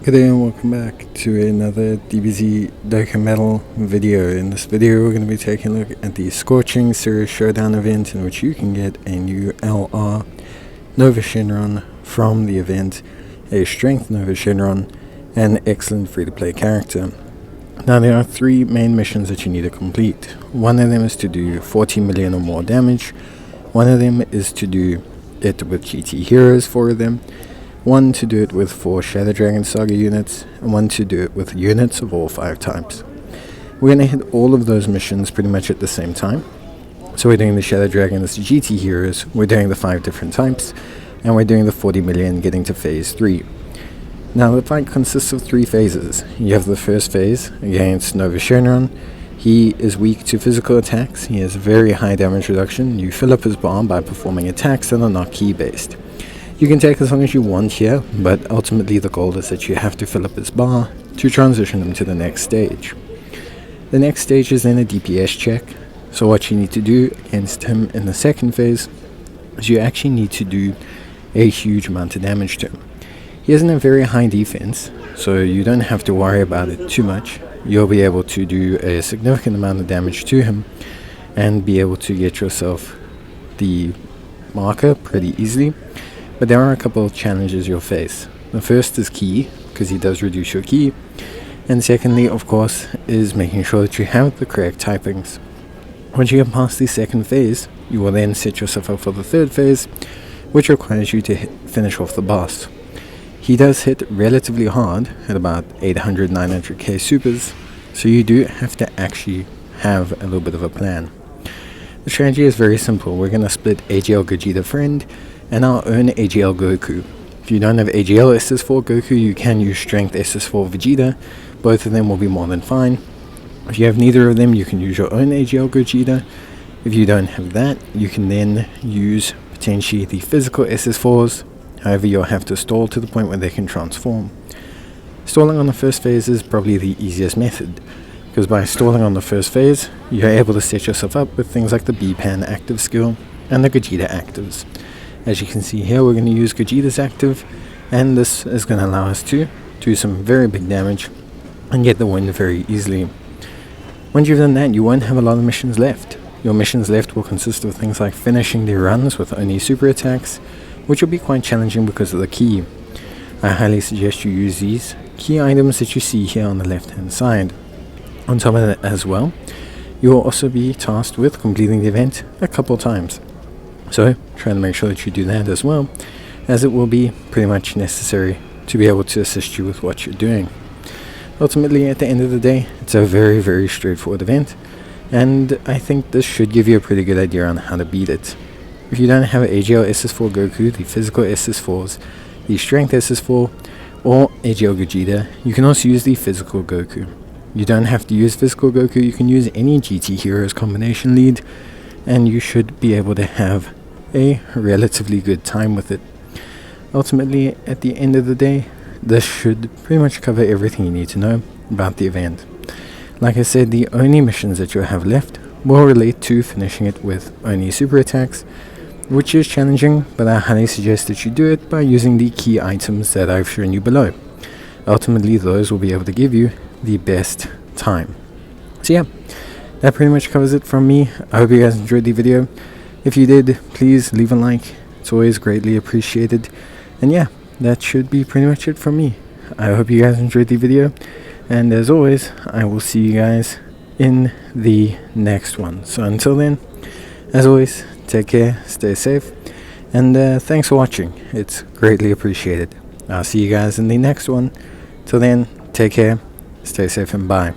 Good day and welcome back to another DBZ Dokkan Metal video. In this video we're going to be taking a look at the Scorching Serious Showdown event, in which you can get a new LR Nuova Shenron from the event, a Strength Nuova Shenron, and an excellent free-to-play character. Now there are three main missions that you need to complete. One of them is to do 40 million or more damage, one of them is to do it with GT heroes, 4 of them, one to do it with 4 Shadow Dragon Saga units, and one to do it with units of all 5 types. We're going to hit all of those missions pretty much at the same time. So we're doing the Shadow Dragon as the GT heroes, we're doing the 5 different types, and we're doing the 40 million getting to phase 3. Now the fight consists of 3 phases. You have the first phase against Nuova Shenron. He is weak to physical attacks, he has very high damage reduction. You fill up his bar by performing attacks that are not key based. You can take as long as you want here, but ultimately the goal is that you have to fill up his bar to transition him to the next stage. The next stage is then a DPS check. So what you need to do against him in the second phase is you actually need to do a huge amount of damage to him. He hasn't a very high defense, so you don't have to worry about it too much. You'll be able to do a significant amount of damage to him and be able to get yourself the marker pretty easily. But there are a couple of challenges you'll face. The first is key, because he does reduce your key. And secondly, of course, is making sure that you have the correct typings. Once you get past the second phase, you will then set yourself up for the third phase, which requires you to finish off the boss. He does hit relatively hard at about 800-900k supers, so you do have to actually have a little bit of a plan. The strategy is very simple. We're going to split AGL Gogeta Friend and our own AGL Goku. If you don't have AGL SS4 Goku, you can use Strength SS4 Vegeta. Both of them will be more than fine. If you have neither of them, you can use your own AGL Gogeta. If you don't have that, you can then use potentially the physical SS4s. However, you'll have to stall to the point where they can transform. Stalling on the first phase is probably the easiest method, because by stalling on the first phase, you're able to set yourself up with things like the B-Pan active skill and the Gogeta actives. As you can see here, we're going to use Gogeta's active, and this is going to allow us to do some very big damage and get the win very easily. Once you've done that, you won't have a lot of missions left. Your missions left will consist of things like finishing the runs with only super attacks, which will be quite challenging because of the key. I highly suggest you use these key items that you see here on the left hand side. On top of that as well, you will also be tasked with completing the event a couple times. So try to make sure that you do that as well, as it will be pretty much necessary to be able to assist you with what you're doing. Ultimately, at the end of the day, it's a very, very straightforward event, and I think this should give you a pretty good idea on how to beat it. If you don't have an AGL SS4 Goku, the physical SS4s, the Strength SS4, or AGL Gogeta, you can also use the physical Goku. You don't have to use physical Goku, you can use any GT Heroes combination lead, and you should be able to have a relatively good time with it. Ultimately, at the end of the day, this should pretty much cover everything you need to know about the event. Like I said, the only missions that you'll have left will relate to finishing it with only super attacks, which is challenging, but I highly suggest that you do it by using the key items that I've shown you below. Ultimately, those will be able to give you the best time. So yeah, that pretty much covers it from me. I hope you guys enjoyed the video. If you did, please leave a like. It's always greatly appreciated. And yeah, that should be pretty much it from me. I hope you guys enjoyed the video. And as always, I will see you guys in the next one. So until then, as always, take care, stay safe, and thanks for watching. It's greatly appreciated. I'll see you guys in the next one. Till then, take care, stay safe, and bye.